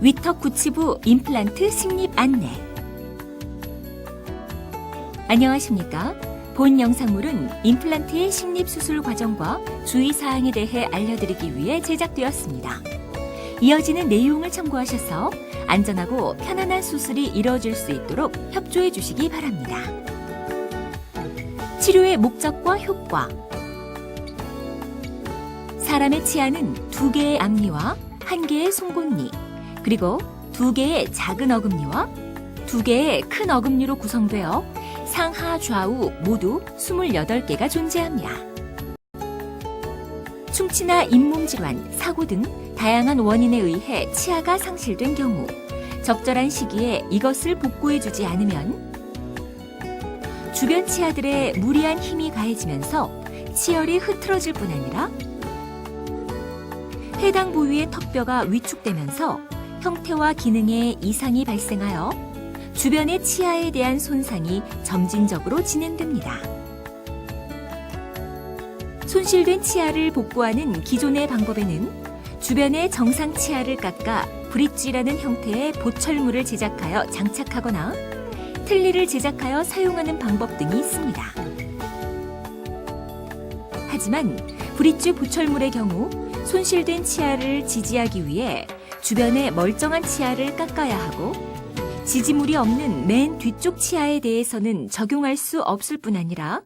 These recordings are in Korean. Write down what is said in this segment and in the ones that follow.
위턱 구치부 임플란트 식립 안내. 안녕하십니까? 본 영상물은 임플란트의 식립 수술 과정과 주의사항에 대해 알려드리기 위해 제작되었습니다. 이어지는 내용을 참고하셔서 안전하고 편안한 수술이 이루어질 수 있도록 협조해 주시기 바랍니다. 치료의 목적과 효과. 사람의 치아는 2개의 앞니와 1개의 송곳니, 그리고 2개의 작은 어금니와 2개의 큰 어금니로 구성되어 상하 좌우 모두 28개가 존재합니다. 충치나 잇몸 질환, 사고 등 다양한 원인에 의해 치아가 상실된 경우 적절한 시기에 이것을 복구해주지 않으면 주변 치아들의 무리한 힘이 가해지면서 치열이 흐트러질 뿐 아니라 해당 부위의 턱뼈가 위축되면서 형태와 기능에 이상이 발생하여 주변의 치아에 대한 손상이 점진적으로 진행됩니다. 손실된 치아를 복구하는 기존의 방법에는 주변의 정상 치아를 깎아 브릿지라는 형태의 보철물을 제작하여 장착하거나 틀니를 제작하여 사용하는 방법 등이 있습니다. 하지만 브릿지 보철물의 경우 손실된 치아를 지지하기 위해 주변의 멀쩡한 치아를 깎아야 하고 지지물이 없는 맨 뒤쪽 치아에 대해서는 적용할 수 없을 뿐 아니라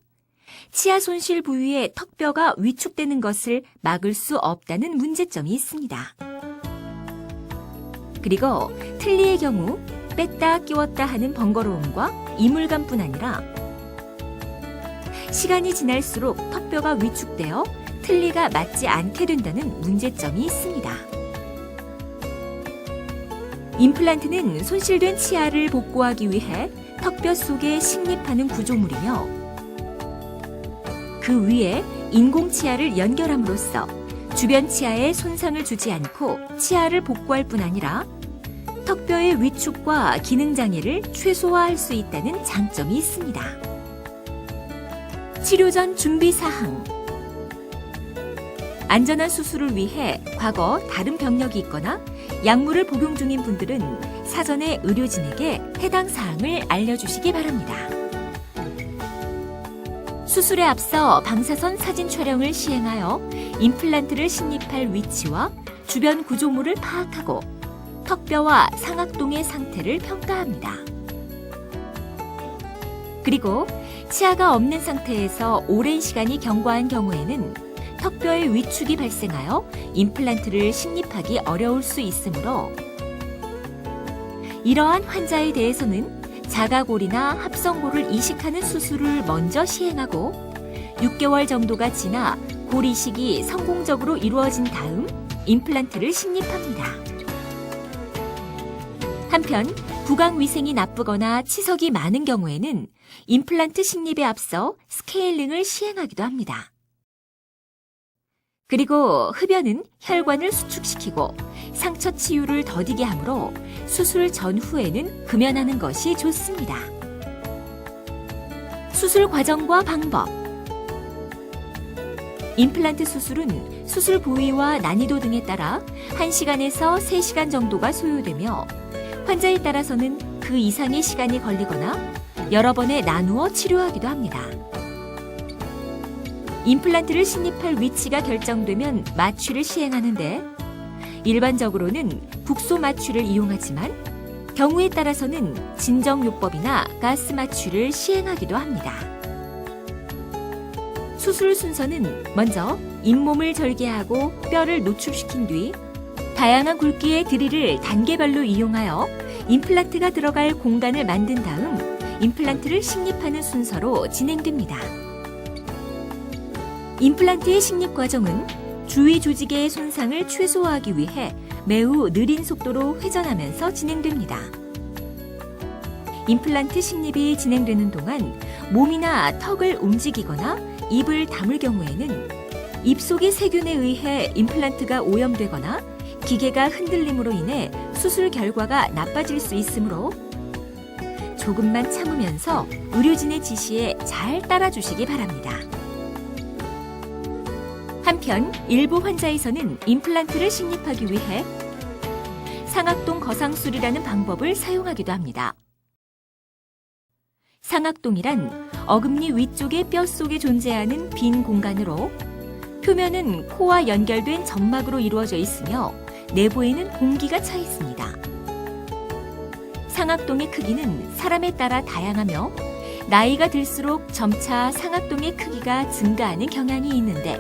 치아 손실 부위의 턱뼈가 위축되는 것을 막을 수 없다는 문제점이 있습니다. 그리고 틀니의 경우 뺐다 끼웠다 하는 번거로움과 이물감뿐 아니라 시간이 지날수록 턱뼈가 위축되어 틀니가 맞지 않게 된다는 문제점이 있습니다. 임플란트는 손실된 치아를 복구하기 위해 턱뼈 속에 식립하는 구조물이며 그 위에 인공치아를 연결함으로써 주변 치아에 손상을 주지 않고 치아를 복구할 뿐 아니라 턱뼈의 위축과 기능장애를 최소화할 수 있다는 장점이 있습니다. 치료 전 준비사항. 안전한 수술을 위해 과거 다른 병력이 있거나 약물을 복용 중인 분들은 사전에 의료진에게 해당 사항을 알려주시기 바랍니다. 수술에 앞서 방사선 사진 촬영을 시행하여 임플란트를 식립할 위치와 주변 구조물을 파악하고 턱뼈와 상악동의 상태를 평가합니다. 그리고 치아가 없는 상태에서 오랜 시간이 경과한 경우에는 턱뼈의 위축이 발생하여 임플란트를 식립하기 어려울 수 있으므로 이러한 환자에 대해서는 자가골이나 합성골을 이식하는 수술을 먼저 시행하고 6개월 정도가 지나 골 이식이 성공적으로 이루어진 다음 임플란트를 식립합니다. 한편 구강 위생이 나쁘거나 치석이 많은 경우에는 임플란트 식립에 앞서 스케일링을 시행하기도 합니다. 그리고 흡연은 혈관을 수축시키고 상처 치유를 더디게 하므로 수술 전후에는 금연하는 것이 좋습니다. 수술 과정과 방법. 임플란트 수술은 수술 부위와 난이도 등에 따라 1시간에서 3시간 정도가 소요되며 환자에 따라서는 그 이상의 시간이 걸리거나 여러 번에 나누어 치료하기도 합니다. 임플란트를 식립할 위치가 결정되면 마취를 시행하는데 일반적으로는 국소 마취를 이용하지만 경우에 따라서는 진정요법이나 가스 마취를 시행하기도 합니다. 수술 순서는 먼저 잇몸을 절개하고 뼈를 노출시킨 뒤 다양한 굵기의 드릴을 단계별로 이용하여 임플란트가 들어갈 공간을 만든 다음 임플란트를 식립하는 순서로 진행됩니다. 임플란트의 식립 과정은 주위 조직의 손상을 최소화하기 위해 매우 느린 속도로 회전하면서 진행됩니다. 임플란트 식립이 진행되는 동안 몸이나 턱을 움직이거나 입을 다물 경우에는 입속의 세균에 의해 임플란트가 오염되거나 기계가 흔들림으로 인해 수술 결과가 나빠질 수 있으므로 조금만 참으면서 의료진의 지시에 잘 따라주시기 바랍니다. 한편 일부 환자에서는 임플란트를 식립하기 위해 상악동 거상술이라는 방법을 사용하기도 합니다. 상악동이란 어금니 위쪽의 뼈 속에 존재하는 빈 공간으로 표면은 코와 연결된 점막으로 이루어져 있으며 내부에는 공기가 차 있습니다. 상악동의 크기는 사람에 따라 다양하며 나이가 들수록 점차 상악동의 크기가 증가하는 경향이 있는데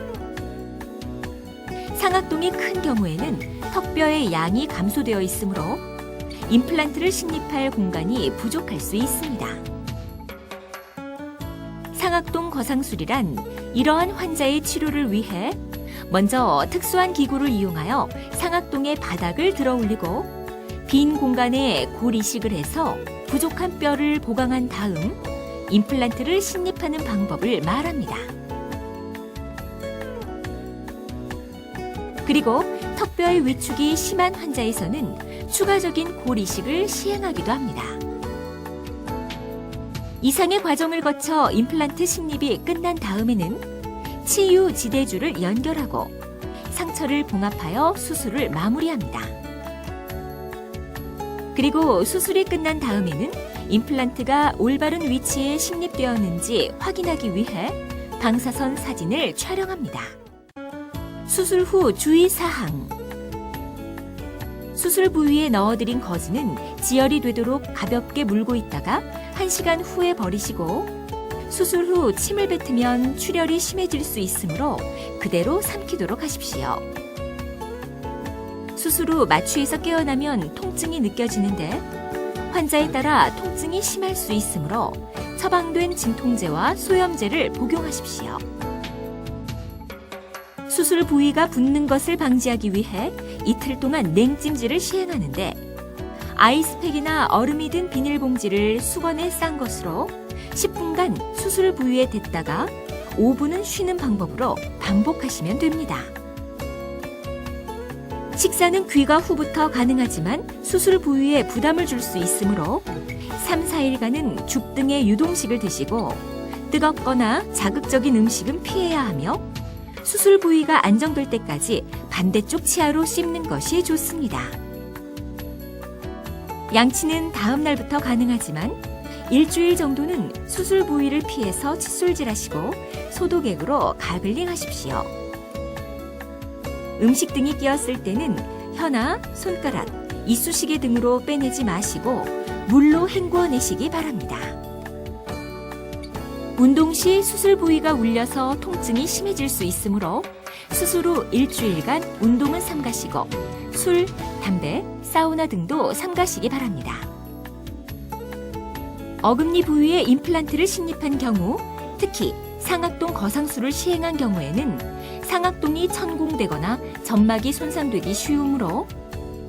상악동이 큰 경우에는 턱뼈의 양이 감소되어 있으므로 임플란트를 식립할 공간이 부족할 수 있습니다. 상악동 거상술이란 이러한 환자의 치료를 위해 먼저 특수한 기구를 이용하여 상악동의 바닥을 들어 올리고 빈 공간에 골 이식을 해서 부족한 뼈를 보강한 다음 임플란트를 식립하는 방법을 말합니다. 그리고 턱뼈의 위축이 심한 환자에서는 추가적인 골 이식을 시행하기도 합니다. 이상의 과정을 거쳐 임플란트 식립이 끝난 다음에는 치유 지대주를 연결하고 상처를 봉합하여 수술을 마무리합니다. 그리고 수술이 끝난 다음에는 임플란트가 올바른 위치에 식립되었는지 확인하기 위해 방사선 사진을 촬영합니다. 수술 후 주의사항. 수술 부위에 넣어드린 거즈는 지혈이 되도록 가볍게 물고 있다가 1시간 후에 버리시고 수술 후 침을 뱉으면 출혈이 심해질 수 있으므로 그대로 삼키도록 하십시오. 수술 후 마취에서 깨어나면 통증이 느껴지는데 환자에 따라 통증이 심할 수 있으므로 처방된 진통제와 소염제를 복용하십시오. 수술 부위가 붓는 것을 방지하기 위해 이틀 동안 냉찜질을 시행하는데 아이스팩이나 얼음이 든 비닐봉지를 수건에 싼 것으로 10분간 수술 부위에 댔다가 5분은 쉬는 방법으로 반복하시면 됩니다. 식사는 귀가 후부터 가능하지만 수술 부위에 부담을 줄 수 있으므로 3, 4일간은 죽 등의 유동식을 드시고 뜨겁거나 자극적인 음식은 피해야 하며 수술 부위가 안정될 때까지 반대쪽 치아로 씹는 것이 좋습니다. 양치는 다음 날부터 가능하지만 일주일 정도는 수술 부위를 피해서 칫솔질하시고 소독액으로 가글링 하십시오. 음식 등이 끼었을 때는 혀나 손가락, 이쑤시개 등으로 빼내지 마시고 물로 헹구어내시기 바랍니다. 운동 시 수술 부위가 울려서 통증이 심해질 수 있으므로 수술 후 일주일간 운동은 삼가시고 술, 담배, 사우나 등도 삼가시기 바랍니다. 어금니 부위에 임플란트를 식립한 경우, 특히 상악동 거상술을 시행한 경우에는 상악동이 천공되거나 점막이 손상되기 쉬우므로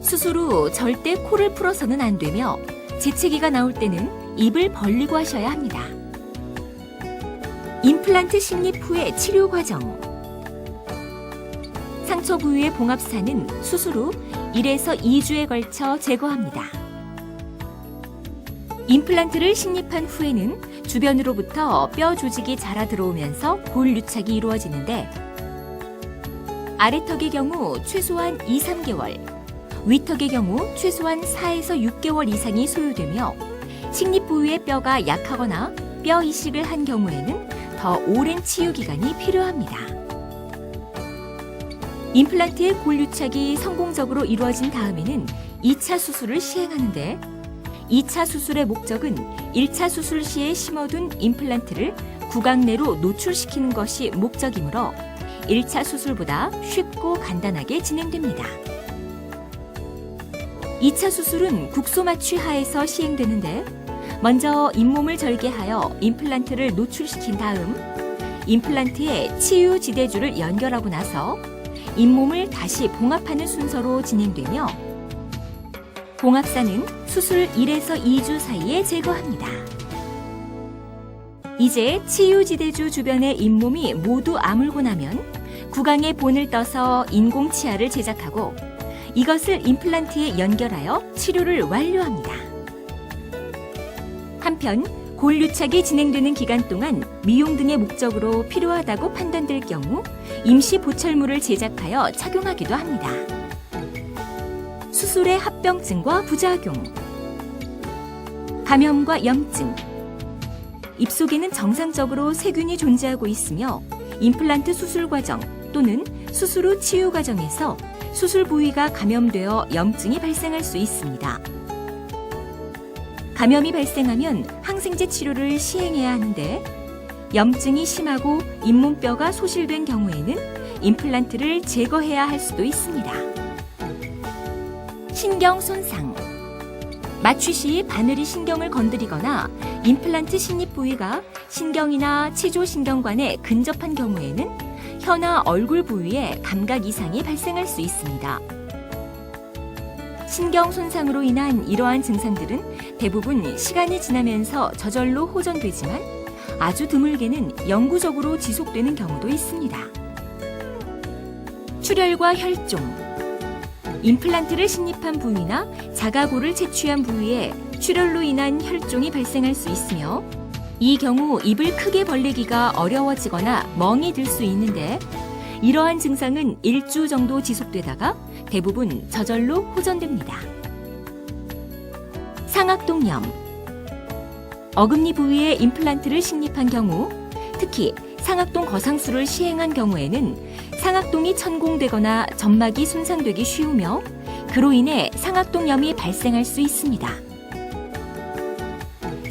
수술 후 절대 코를 풀어서는 안 되며 재채기가 나올 때는 입을 벌리고 하셔야 합니다. 임플란트 식립 후의 치료 과정. 상처 부위의 봉합사는 수술 후 1에서 2주에 걸쳐 제거합니다. 임플란트를 식립한 후에는 주변으로부터 뼈 조직이 자라 들어오면서 골 유착이 이루어지는데 아래턱의 경우 최소한 2, 3개월, 위턱의 경우 최소한 4에서 6개월 이상이 소요되며 식립 부위의 뼈가 약하거나 뼈 이식을 한 경우에는 더 오랜 치유 기간이 필요합니다. 임플란트의 골 유착이 성공적으로 이루어진 다음에는 2차 수술을 시행하는데 2차 수술의 목적은 1차 수술 시에 심어둔 임플란트를 구강 내로 노출시키는 것이 목적이므로 1차 수술보다 쉽고 간단하게 진행됩니다. 2차 수술은 국소마취 하에서 시행되는데 먼저 잇몸을 절개하여 임플란트를 노출시킨 다음 임플란트에 치유 지대주를 연결하고 나서 잇몸을 다시 봉합하는 순서로 진행되며 봉합사는 수술 1에서 2주 사이에 제거합니다. 이제 치유 지대주 주변의 잇몸이 모두 아물고 나면 구강에 본을 떠서 인공 치아를 제작하고 이것을 임플란트에 연결하여 치료를 완료합니다. 한편 골 유착이 진행되는 기간 동안 미용 등의 목적으로 필요하다고 판단될 경우 임시 보철물을 제작하여 착용하기도 합니다. 수술의 합병증과 부작용, 감염과 염증. 입속에는 정상적으로 세균이 존재하고 있으며 임플란트 수술 과정 또는 수술 후 치유 과정에서 수술 부위가 감염되어 염증이 발생할 수 있습니다. 감염이 발생하면 항생제 치료를 시행해야 하는데 염증이 심하고 잇몸뼈가 소실된 경우에는 임플란트를 제거해야 할 수도 있습니다. 신경 손상. 마취 시 바늘이 신경을 건드리거나 임플란트 신입 부위가 신경이나 치조신경관에 근접한 경우에는 혀나 얼굴 부위에 감각 이상이 발생할 수 있습니다. 신경 손상으로 인한 이러한 증상들은 대부분 시간이 지나면서 저절로 호전되지만 아주 드물게는 영구적으로 지속되는 경우도 있습니다. 출혈과 혈종. 임플란트를 신입한 부위나 자가골을 채취한 부위에 출혈로 인한 혈종이 발생할 수 있으며 이 경우 입을 크게 벌리기가 어려워지거나 멍이 들 수 있는데 이러한 증상은 일주 정도 지속되다가 대부분 저절로 호전됩니다. 상악동염. 어금니 부위에 임플란트를 신입한 경우, 특히 상악동 거상술을 시행한 경우에는 상악동이 천공되거나 점막이 손상되기 쉬우며 그로 인해 상악동염이 발생할 수 있습니다.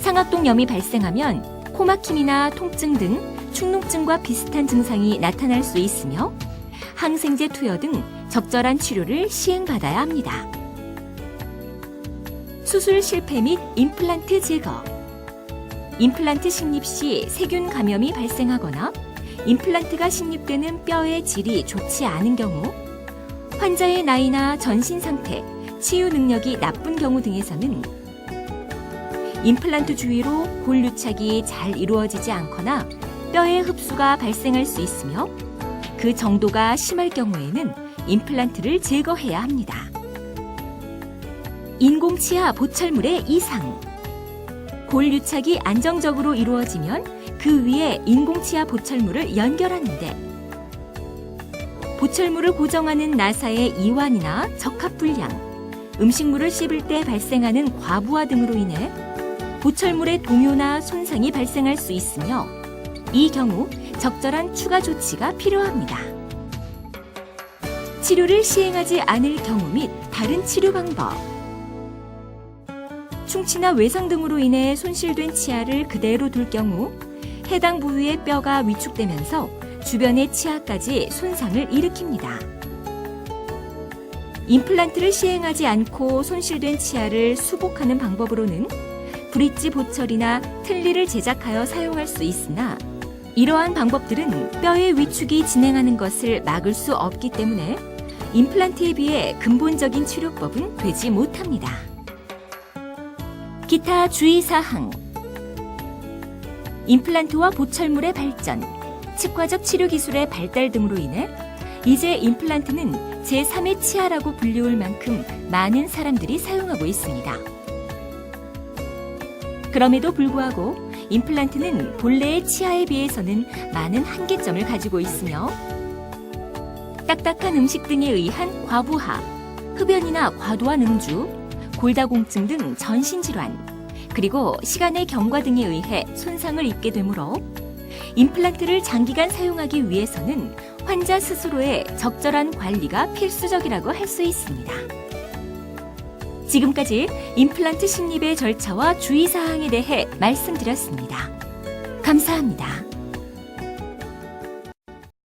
상악동염이 발생하면 코막힘이나 통증 등 축농증과 비슷한 증상이 나타날 수 있으며 항생제 투여 등 적절한 치료를 시행받아야 합니다. 수술 실패 및 임플란트 제거. 임플란트 신입 시 세균 감염이 발생하거나 임플란트가 신입되는 뼈의 질이 좋지 않은 경우, 환자의 나이나 전신 상태, 치유 능력이 나쁜 경우 등에서는 임플란트 주위로 골유착이 잘 이루어지지 않거나 뼈의 흡수가 발생할 수 있으며 그 정도가 심할 경우에는 임플란트를 제거해야 합니다. 인공치아 보철물의 이상. 골유착이 안정적으로 이루어지면 그 위에 인공치아 보철물을 연결하는데 보철물을 고정하는 나사의 이완이나 적합불량, 음식물을 씹을 때 발생하는 과부하 등으로 인해 보철물의 동요나 손상이 발생할 수 있으며 이 경우 적절한 추가 조치가 필요합니다. 치료를 시행하지 않을 경우 및 다른 치료 방법. 충치나 외상 등으로 인해 손실된 치아를 그대로 둘 경우 해당 부위의 뼈가 위축되면서 주변의 치아까지 손상을 일으킵니다. 임플란트를 시행하지 않고 손실된 치아를 수복하는 방법으로는 브릿지 보철이나 틀니를 제작하여 사용할 수 있으나 이러한 방법들은 뼈의 위축이 진행하는 것을 막을 수 없기 때문에 임플란트에 비해 근본적인 치료법은 되지 못합니다. 기타 주의사항. 임플란트와 보철물의 발전, 치과적 치료 기술의 발달 등으로 인해 이제 임플란트는 제3의 치아라고 불리울 만큼 많은 사람들이 사용하고 있습니다. 그럼에도 불구하고 임플란트는 본래의 치아에 비해서는 많은 한계점을 가지고 있으며 딱딱한 음식 등에 의한 과부하, 흡연이나 과도한 음주, 골다공증 등 전신질환, 그리고 시간의 경과 등에 의해 손상을 입게 되므로 임플란트를 장기간 사용하기 위해서는 환자 스스로의 적절한 관리가 필수적이라고 할 수 있습니다. 지금까지 임플란트 신입의 절차와 주의사항에 대해 말씀드렸습니다. 감사합니다.